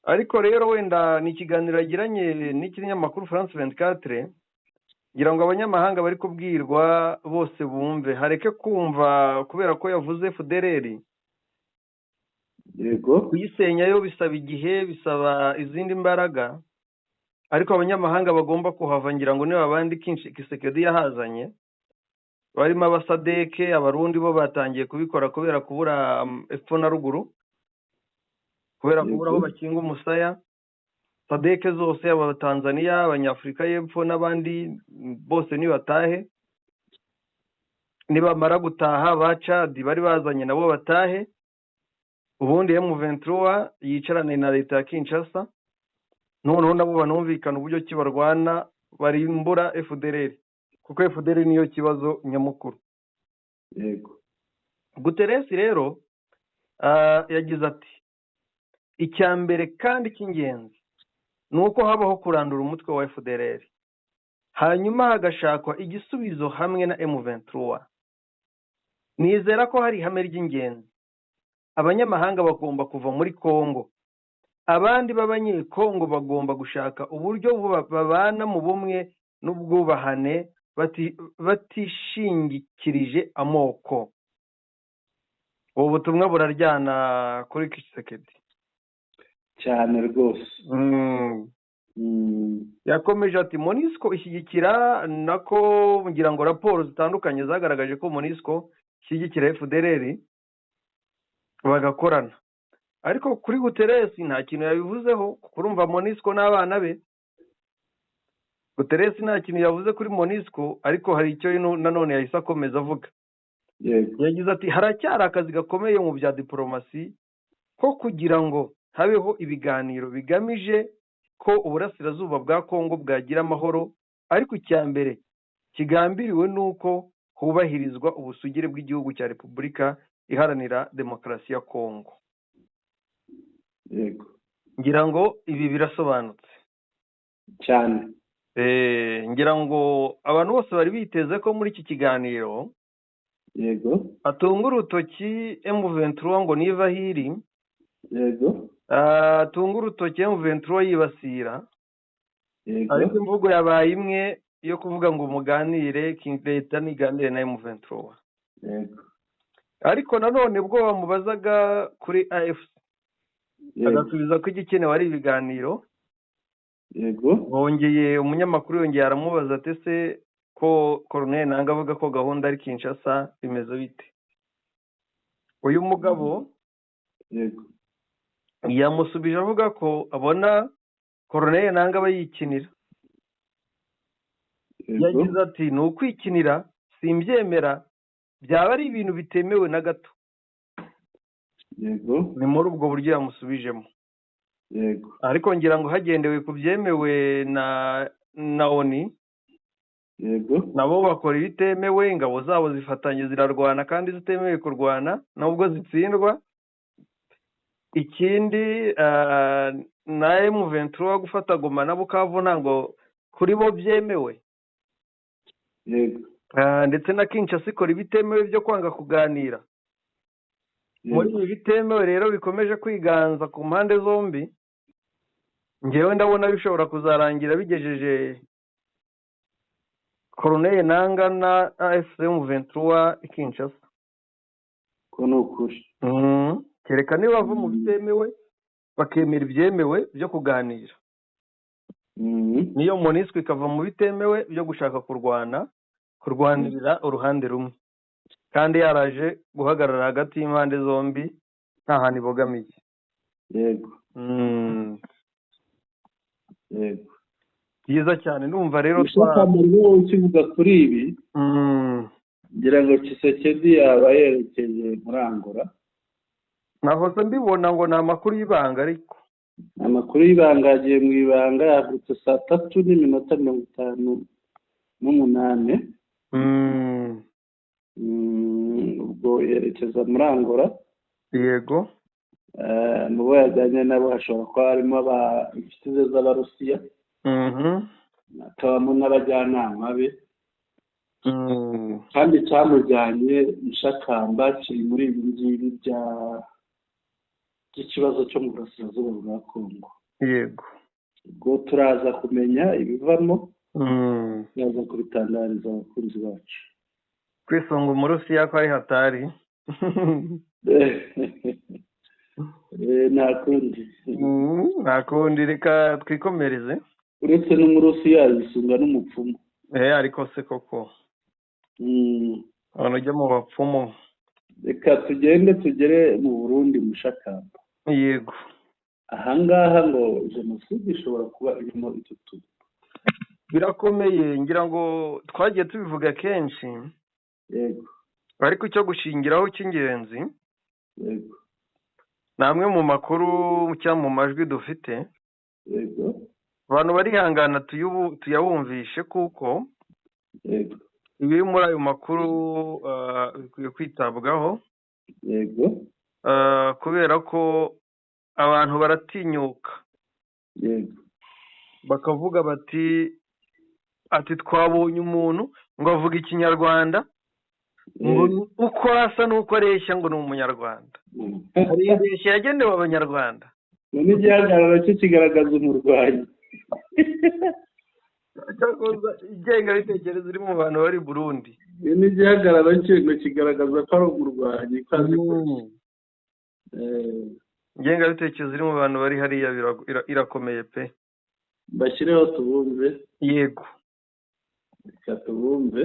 Ariko rero wenda ni ikiganiro yagiranye n'ikinyamakuru France 24, ngira ngo abanyamahanga bari kubwirwa bose bumve, hareke kumva kubera ko yavuze FDLR. Yego. Kuyisenya yo bisaba igihe, bisaba izindi mbaraga, ariko abanyamahanga bagomba kuhava, ngira ngo niba abandi Kisekedi yahazanye barimo abasadeke, abarundi bo batangiye kubikora kubera kubura epfo na ruguru, kubera kubura aho bakinga umusaya. Sadeke zose, aba Tanzania, abanyafrika y'epfo n'abandi bose nibatahe, nibamara gutaha ba Chad bari bazanye nabo batahe, ubundi M23 yicarane na leta ya Kinshasa, noneho nabo banumvikana uburyo kibarwana barimbura FDLR, kuko FDLR niyo kibazo nyamukuru. Yego. Guterres rero yagize ati icyambere kandi cy'ingenzi nuko habaho kurandura umutwe wa FDLR, hanyuma hagashakwa igisubizo hamwe na M23. Nizera ko hari ihame ry'ingenzi: abanyamahanga bagomba kuva muri Kongo, abandi b'abanyekongo bagomba gushaka uburyo babana mu bumwe n'ubwubahane batishingikirije amoko. Ubu butumwa buraryana kuri Kisekedi cyane rwose. Yakomeje ati MONUSCO ishyigikira, nako ngira ngo raporo zitandukanye zagaragaje ko MONUSCO ishyigikira FDLR bagakorana. Ariko kuri Guterres nta kintu yabivuzeho, kurumva MONUSCO n'abana be. Guterres nta kintu yavuze kuri MONUSCO, ariko hari icyo nanone yahise akomeza avuga. Yagize ati haracyari akazi gakomeye mu bya diplomasi ko kugira ngo habeho ibiganiro bigamije ko uburasirazuba bwa Kongo bwagira amahoro, ariko icyambere kigambiriwe nuko hubahirizwa ubusugire bw'igihugu cya Repubulika Iharanira Demokarasi ya Kongo. Yego. Ngira ngo ibi birasobanutse cyane. Ngira ngo abantu bose bari biteze ko muri iki kiganiro yego atunga urutoki M23 ngo niva hiri. Yego. Atunga urutoki M23 yibasira. Yego. Ariko imvugo yabaye imwe yo kuvuga ngo muganire, leta niganire na M23. Yego. Ariko nanone bwo bamubazaga kuri AFC, agasubiza ko igikenewe ari ibiganiro. Yego. Bongeye umunyamakuru yongeye aramubaza ati se ko Colonel Nanga avuga ko gahunda ari Kinshasa bimeze bite? Uyu mugabo yego yamusubije avuga ko abona Colonel Nanga bayikinira. Yagize ati ni ukwikinira, simbyemera, byaba ari ibintu bitemewe na gato. Yego. Ni muri ubwo buryo yamusubijemo. Yego. Ariko ngira ngo hagendewe ku byemewe na ONU. Yego. Nabo bakora ibitemewe, ingabo zabo zifatanye zirarwana kandi zitemewe kurwana nubwo zitsindwa. Ikindi na M23 gufata Goma na Bukavu ntabwo kuri bo byemewe. Yego. Ndetse na Kinshasa ikora ibitemewe byo kwanga kuganira. Muri ibi bitemewe rero bikomeje kwiganza ku mpande zombi, ngewe ndabona bishobora kuzarangira bigejeje Colonel Nanga na AFC M23 Kinshasa. Ko nukuri. Kereka niba bava mu bitemewe bakemera ibyemewe byo kuganira. Niyo MONUSCO ikava mu bitemewe byo gushaka kurwanirira uruhande rumwe, kandi yaraje guhagarara hagati y'impande zombi nta hantu ibogamiye. yego yego Byiza cyane. Numva rero twamurimo ukivuga kuri ibi ngira ngo Tshisekedi yaba yerekeje muri Angola. nahoze mbibona ngo ni amakuru y'ibanga, ariko amakuru y'ibanga yagiye mu ibanga yavutse 3:58 ubwo yerekeza muri Angola. yego. mu bo yajyanye nabo hashobora kuba harimo inshuti ze z'Abarusiya, hakabamo n'abajyanama be, kandi cyamujyanye Mushakamba kiri muri ibi ngibi by'ikibazo cyo mu burasirazuba bwa Kongo. yego. ubwo turaza kumenya ibivamo, turaza kubitangariza abakunzi bacu. Kwisonga Umurusiya ko ari hatari. nta kundi, reka twikomereze. uretse n'Umurusiya yisunga n'umupfumu. ariko se koko abantu ujya mu bapfumu. reka tugende tugere mu Burundi Mushakamba. yego. ahangaha ngo jenoside ishobora kuba irimo itutu. birakomeye, ngira ngo twagiye tubivuga kenshi. yego. ariko icyo gushingiraho cy'ingenzi, yego, ni amwe mu makuru cyangwa mu majwi dufite. yego. abantu barihangana tuyawumvishe, kuko yego, ibiri muri ayo makuru bikwiye kwitabwaho. yego. kubera ko abantu baratinyuka. yego. bakavuga ati twabonye umuntu ngo avuga ikinyarwanda, ngo uko asa n'uko areshya ngo ni umunyarwanda. hari ibeshya yagenewe abanyarwanda. none igihagararo cyo kigaragaza umurwanyi. ingengabitekerezo iri mu bantu bari Burundi. n'igihagararo cyo kigaragaza ko ari umurwanyi. ingengabitekerezo iri mu bantu bari hariya irakomeye pe. bashyireho tubumve. yego. reka tubumve.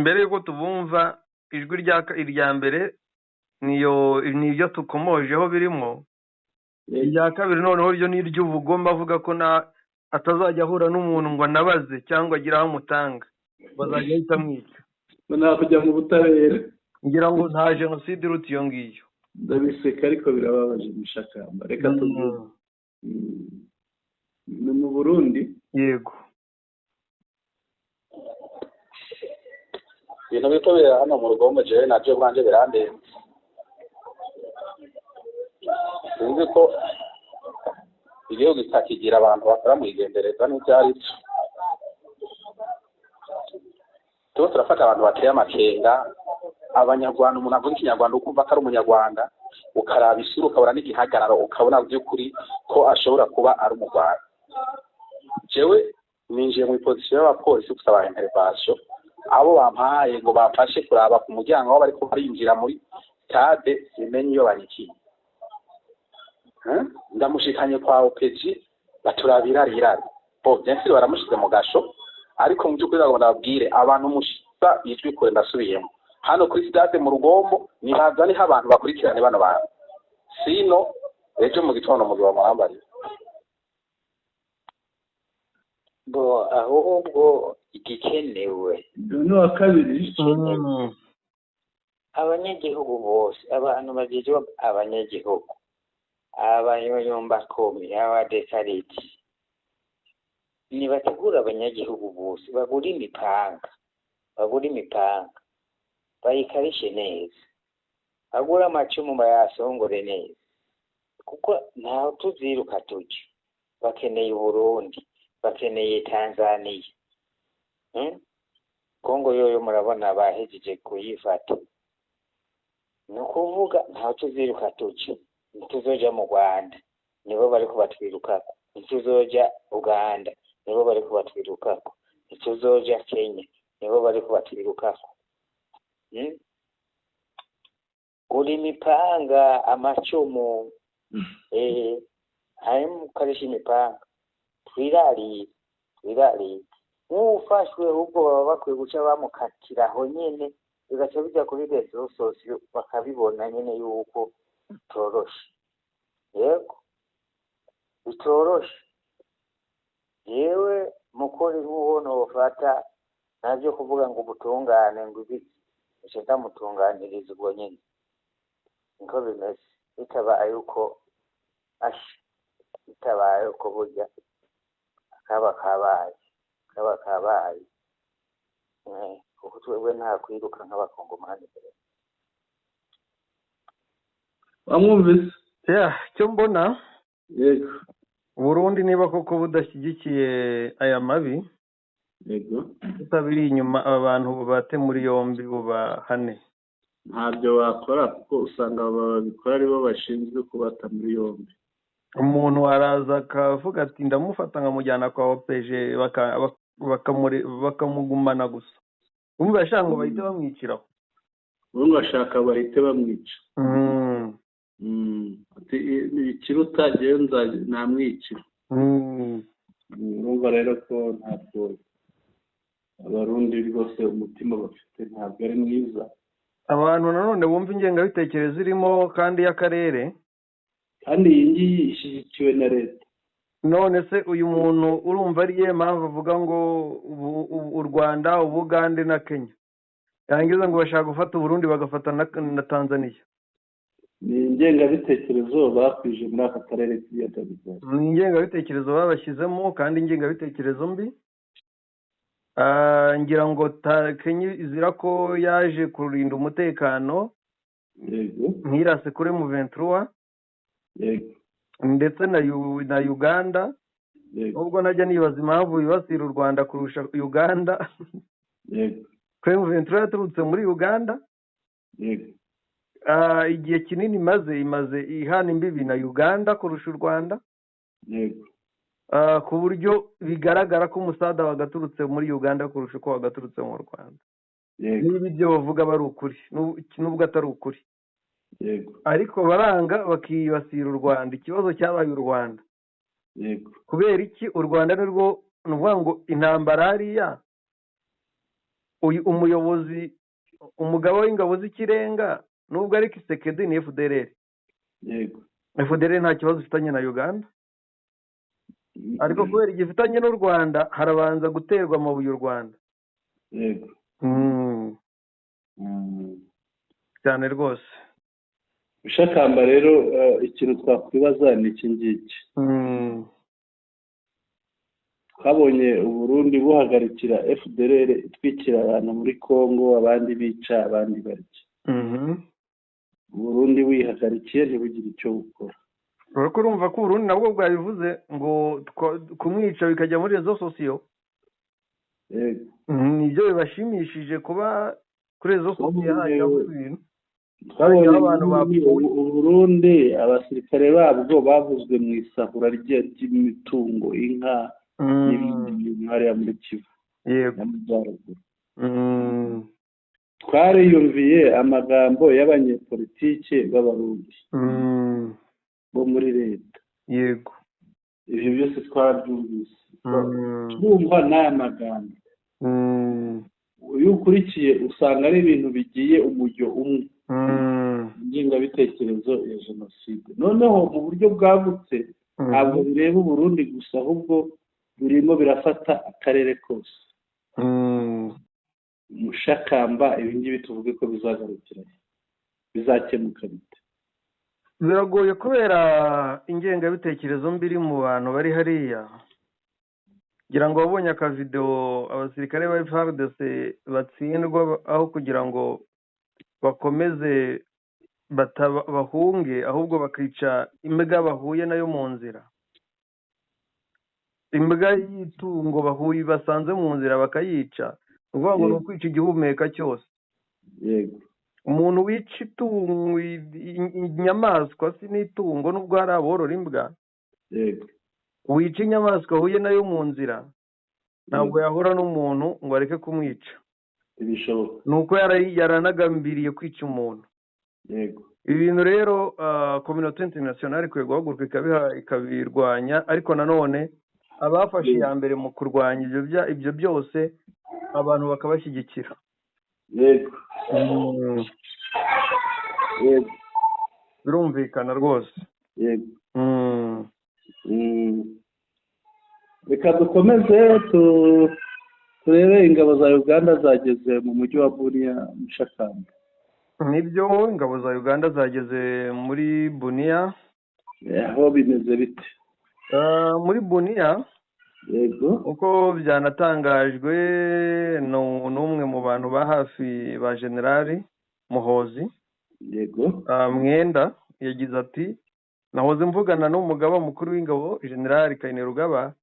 mbere yuko tubumva, ijwi irya mbere niyo tukomojeho birimo. irya kabiri noneho ryo ni iry'ubugome, avuga ko atazajya ahura n'umuntu ngo anabaze cyangwa agire aho amutanga, bazajya bahita amwica. nta kujya mu butabera. ngira ngo nta jenoside iruta iyo ngiyo. ndabiseka ariko birababaje Mushakamba. reka tubumve. ni mu Burundi. yego. ibintu bitobera hano mu Rugombo jewe nabyo bwanje birandenze. sinzi ko igihugu kitakigira abantu bakora mu igendereza n'ibyari byo. tuba turafata abantu bateye amakenga, abanyarwanda, umuntu avuga ikinyarwanda ukumva ko ari umunyarwanda, ukaraba isura ukabona n'igihagararo ukabona by'ukuri ko ashobora kuba ari umurwanda. jewe ninjiye mu pozisiyo y'abapolisi gusaba intervention, abo bampaye ngo bafashe kuraba ku muryango aho bariko barinjira muri stade, simenye iyo banyikiye. ndamushikanye kwa OPG baturabira rirari. byinshi baramushize mu gasho, ariko mu by'ukuri ndababwire abantu mushisa yijwi kure ndasubiyemo. hano kuri stade mu Rugombo nibazaniho abantu bakurikirane bano bantu, sino ejo mu gitondo mugiba muhambarira. ahubwo igikenewe ni wa kabiri. abanyagihugu bose, abantu bagizwe abanyagihugu, abayombakomi, abadekariti, nibategura abanyagihugu bose bagura imipanga bayikarishe neza, bagura amacumu bayasongore neza, kuko ntaho tuziruka tujya. bakeneye Burundi, bakeneye Tanzania. Kongo yoyo murabona bahejeje kuyifata. ni ukuvuga ntaho tuziruka tujya. ntituzoja mu Rwanda, nibo bari kubatwirukako. ntituzoja Uganda, nibo bari kubatwirukako. ntituzoja Kenya, nibo bari kubatwirukako. Gura imipanga, amacumu, hanyuma ukarisha imipanga twirarire nk'ufashwe ahubwo baba bakwiye guca bamukatira aho nyine bigaca bijya kuri rezo sosiyo bakabibona nyine yuko bitoroshe. Yego bitoroshe. Yewe mukora nk'ubona bufata nabyo kuvuga ngo ubutungane ngo ibi icyo ndamutunganiriza ubwo nyine niko bimeze. Bitabaye uko bitabaye uko burya kaba kabaye kuko twebwe nta kwiruka nk'abakongomani. wamwumvise icyo mbona yego Burundi niba koko budashyigikiye aya mabi yego tutabiri inyuma abantu bate muri yombi bubahane. ntabyo wakora kuko usanga babikora aribo bashinzwe kubata muri yombi. Umuntu araza akavuga ati ndamufata nkamujyana kwa OPG bakamugumana gusa. Umva yashaka ngo bahite bamwiciraho. Ubu bashaka bahite bamwica. Ati ikiruta genza namwicira. Urumva rero ko ntabwo abarundi rwose umutima bafite ntabwo ari mwiza. Abantu nanone bumva ingengabitekerezo irimo kandi y'akarere, kandi iyi ngiyi ishyigikiwe na leta. none se uyu muntu urumva ari ye mpamvu avuga ngo u Rwanda, Ubugande na Kenya, yangiza ngo bashaka gufata Burundi bagafata na Tanzania. Ni ingengabitekerezo bakwije muri aka karere k'ibiyaga bigari. Ni ingengabitekerezo babashyizemo kandi ingengabitekerezo mbi. Ngira ngo Kenya izira ko yaje kurinda umutekano, yego ntirase kuri M23, yego ndetse na Uganda, yego ubwo najya nibaza impamvu bibasira u Rwanda kurusha Uganda. yego ko M23 yaturutse muri Uganda, yego igihe kinini imaze ihana imbibi na Uganda kurusha u Rwanda, yego ku buryo bigaragara ko umusada wagaturutse muri Uganda kurusha uko wagaturutse mu Rwanda. yego Niba ibyo bavuga bari ukuri nubwo atari ukuri, yego ariko baranga bakibasira u Rwanda. Ikibazo cyabaye u Rwanda, yego kubera iki u Rwanda nirwo nuvuga ngo intambara hariya uyu umuyobozi umugabo w'ingabo z'ikirenga nubwo ari Kisekedi ni FDLR. yego FDLR nta kibazo ifitanye na Uganda, ariko kubera igifitanye n'u Rwanda harabanza guterwa amabuye u Rwanda. yego cyane rwose. Bishakamba rero ikintu twakwibaza ni iki ngiki. Twabonye Uburundi buhagarikira FDLR itwikira abantu muri Kongo, abandi bica abandi barya. Uburundi wihagarikiye ntibugire icyo bukora. Urako urumva ko Burundi nabwo bwabivuze ngo kumwica bikajya muri rezo sosiyo. Yego Nibyo bibashimishije kuba kuri rezo sosiyo hajyaho ibintu. Twabonye Uburundi abasirikare babwo bavuzwe mu isahura ry'imitungo, inka n'ibindi bintu hariya muri Kivu. Yego. Twariyumviye amagambo y'abanyepolitike b'Abarundi bo muri leta. Yego. Ibyo byose twarabyumvise. Twumva n'aya magambo. Iyo ukurikiye usanga ari ibintu bigiye umujyo umwe. Ingengabitekerezo ya jenoside. Noneho mu buryo bwagutse ntabwo bireba Uburundi gusa, ahubwo birimo birafata akarere kose. Mushakamba ibi ngibi tuvuge ko bizagarukira, bizakemuka bite? Biragoye kubera ingengabitekerezo mbiri mu bantu bari hariya. Ngira ngo babonye akavideo abasirikare ba FARDC batsindwa aho kugira ngo bakomeze bahunge, ahubwo bakica imbwa bahuye nayo mu nzira. Imbwa y'itungo bahuye basanze mu nzira bakayica, uvuga ngo no kwica igihumeka cyose. Yego. Umuntu wica itungo, inyamaswa si n'itungo nubwo hari aborora imbwa. Yego. Wica inyamaswa ahuye nayo mu nzira ntabwo yahora n'umuntu ngo areke kumwica. Ibishoboka. Nuko yaranagambiriye kwica umuntu. Yego. ibi bintu rero communauté internationale ikwiye guhaguruka ikabirwanya, ariko nanone abafashe iya mbere mu kurwanya ibyo byose abantu bakabashyigikira. yego yego birumvikana rwose. yego reka dukomeze turebe ingabo za Uganda zageze mu mujyi wa Bunia Mushakamba. Nibyo, ingabo za Uganda zageze muri Bunia. aho bimeze bite? Muri Bunia, yego, uko byanatangajwe n'umwe mu bantu ba hafi ba Generali Muhozi, yego, Mwenda, yagize ati nahoze mvugana n'umugaba mukuru w'ingabo Generali Kainerugaba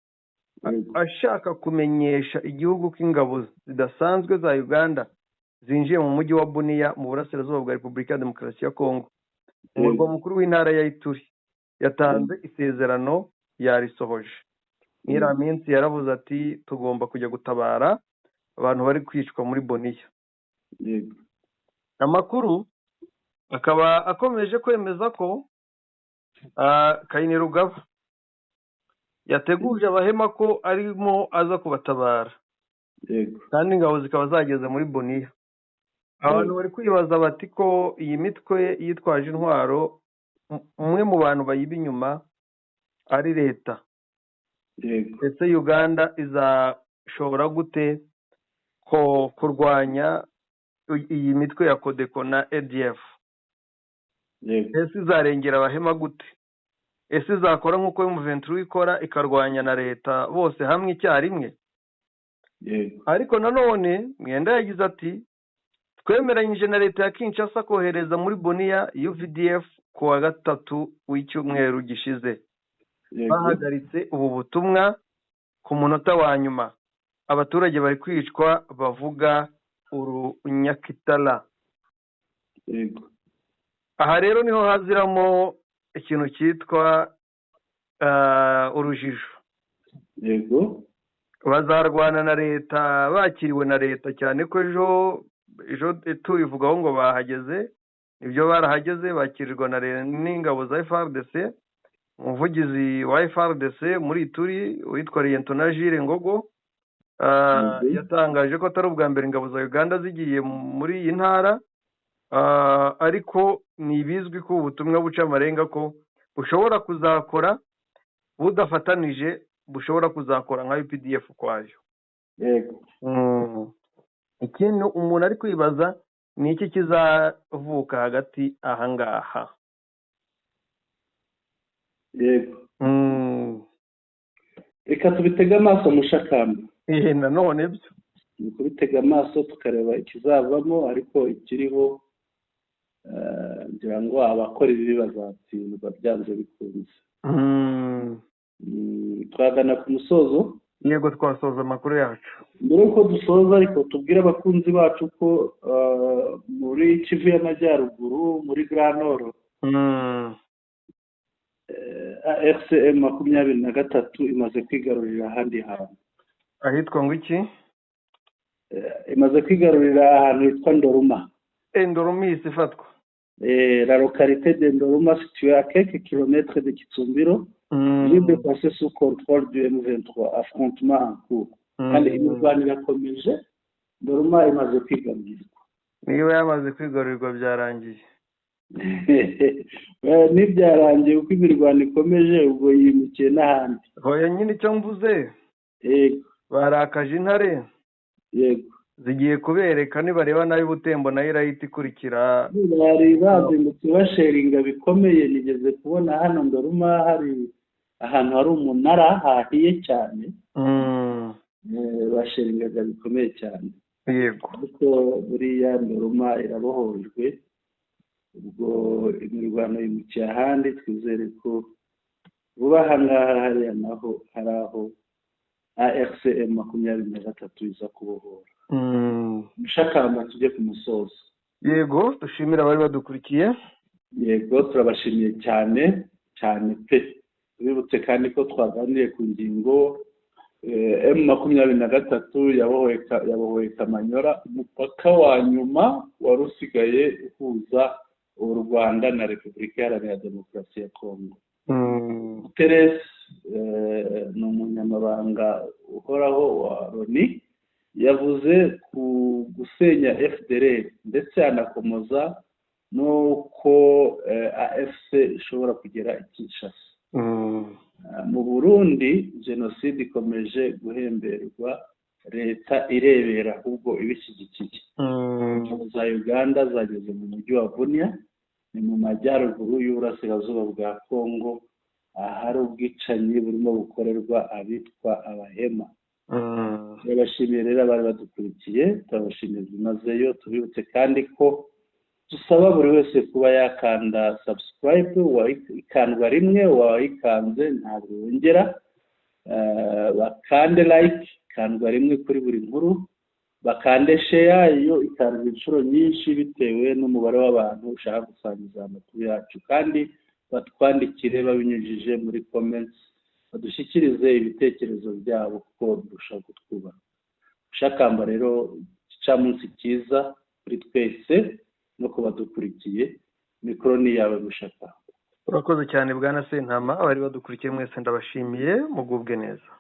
ashaka kumenyesha igihugu ko ingabo zidasanzwe za Uganda zinjiye mu mujyi wa Bunia mu burasirazuba bwa Repubulika ya Demokarasi ya Kongo. Umurwa mukuru w'intara ya Ituri yatanze isezerano yarisohoje. Mwira minsi yaravuze ati tugomba kujya gutabara abantu bari kwicwa muri Bunia. Amakuru akaba akomeje kwemeza ko Kainerugaba yateguje abahema ko arimo aza kubatabara, kandi ingabo zikaba zageze muri Bunia. Abantu bari kwibaza bati ko iyi mitwe yitwaje intwaro umwe mu bantu bayiba inyuma ari leta. Ese Uganda izashobora gute ko kurwanya iyi mitwe ya Codeco na ADF? Ese izarengera abahema gute? Ese izakora nk'uko M23 ikora ikarwanya na leta bose hamwe icyarimwe? Ariko nanone Mwenda yagize ati twemeranyije na leta ya Kinshasa kohereza muri Bunia UVDF ku wa 3 w'icyumweru gishize. Bahagaritse ubu butumwa ku munota wa nyuma. Abaturage bari kwicwa bavuga urunyakitala. Aha rero niho haziramo ikintu cyitwa urujijo. Bazarwana na leta, bakiriwe na leta, cyane ko ejo tubivugaho ngo bahageze, ibyo barahageze bakirirwa n'ingabo za FARDC. Umuvugizi wa FARDC muri Ituri witwa Liyetona Jules Ngogo yatangaje ko atari ubwa mbere ingabo za Uganda zigiye muri iyi ntara, ariko nibizwi ko ubutumwa buca amarenga ko bushobora kuzakora budafatanije, bushobora kuzakora nka UPDF kwayo. Ikintu umuntu ari kwibaza ni iki kizavuka hagati ahangaha. reka tubitega amaso Mushakamba. Nanone byo ni kubitega amaso tukareba ikizavamo, ariko ikiriho ngira ngo abakora ibi bazatsindwa byanze bikunze. Twagana ku musozo. Yego, twasoza amakuru yacu. Mbere yuko dusoza, ariko tubwire abakunzi bacu ko muri Kivu y'Amajyaruguru muri Grand Nord FCM 23 imaze kwigarurira ahandi hantu. Ahitwa ngo iki? Imaze kwigarurira ahantu hitwa Ndoruma. Ndoruma isifatwa. La localité de Ndoruma située à quelques kilomètres de Kitsumbiro, libre passée sous contrôle du M23. Affrontement en cours. Kandi imirwano irakomeje. Ndoruma imaze kwigarurirwa. Niba yamaze kwigarurirwa byarangiye. N'ibyarangiye uko imirwano ikomeje, ubwo yimukiye n'ahandi. Hoya nyine icyo mvuze. Barakaje intare. Yego. Zigiye kubereka nibareba nayo Butembo nayo irahita ikurikira. Bari bazindutse basharinga bikomeye. Nigeze kubona hano Ndoruma hari ahantu hari umunara hahiye cyane. Basharingaga bikomeye cyane. Yego. Kuko buriya Ndoruma irabohojwe, ubwo imirwano yimukiye ahandi. Twizere ko vuba aha ngaha hariya naho hari aho AFCM 23 iza kubohora. Mushakamba tujye ku musozo. Yego, dushimira abari badukurikiye. Yego, turabashimiye cyane cyane pe. Bibutse kandi ko twaganiriye ku ngingo M23 yabohoye Kamanyora, umupaka wa nyuma wari usigaye uhuza u Rwanda na Repubulika Iharanira Demokarasi ya Kongo. Guterres ni umunyamabanga uhoraho wa Loni, yavuze ku gusenya FDLR ndetse anakomoza nuko AFC ishobora kugera Kinshasa. Mu Burundi jenoside ikomeje guhemberwa, leta irebera ahubwo ibishyigikiye. Za Uganda zageze mu mujyi wa Bunia, ni mu majyaruguru y'uburasirazuba bwa Kongo, ahari ubwicanyi burimo bukorerwa abitwa Abahema. Turabashimiye rero abari badukurikiye, turabashimiye byimazeyo. Tubibutse kandi ko dusaba buri wese kuba yakanda subscribe, ikandwa rimwe, wayikanze ntabwo wongera, bakande like, ikandwa rimwe kuri buri nkuru, bakande share, iyo ikandwa inshuro nyinshi bitewe n'umubare w'abantu ushaka gusangiza amakuru yacu, kandi batwandikire babinyujije muri comments, badushyikirize ibitekerezo byabo kuko birushaho kutwubaka. Ushakamba rero igicamunsi cyiza kuri twese no kuba dukurikiye. Mikoro ni yawe Gushaka. Urakoze cyane Bwana Sentama, abari badukurikiye mwese ndabashimiye, mugubwe neza.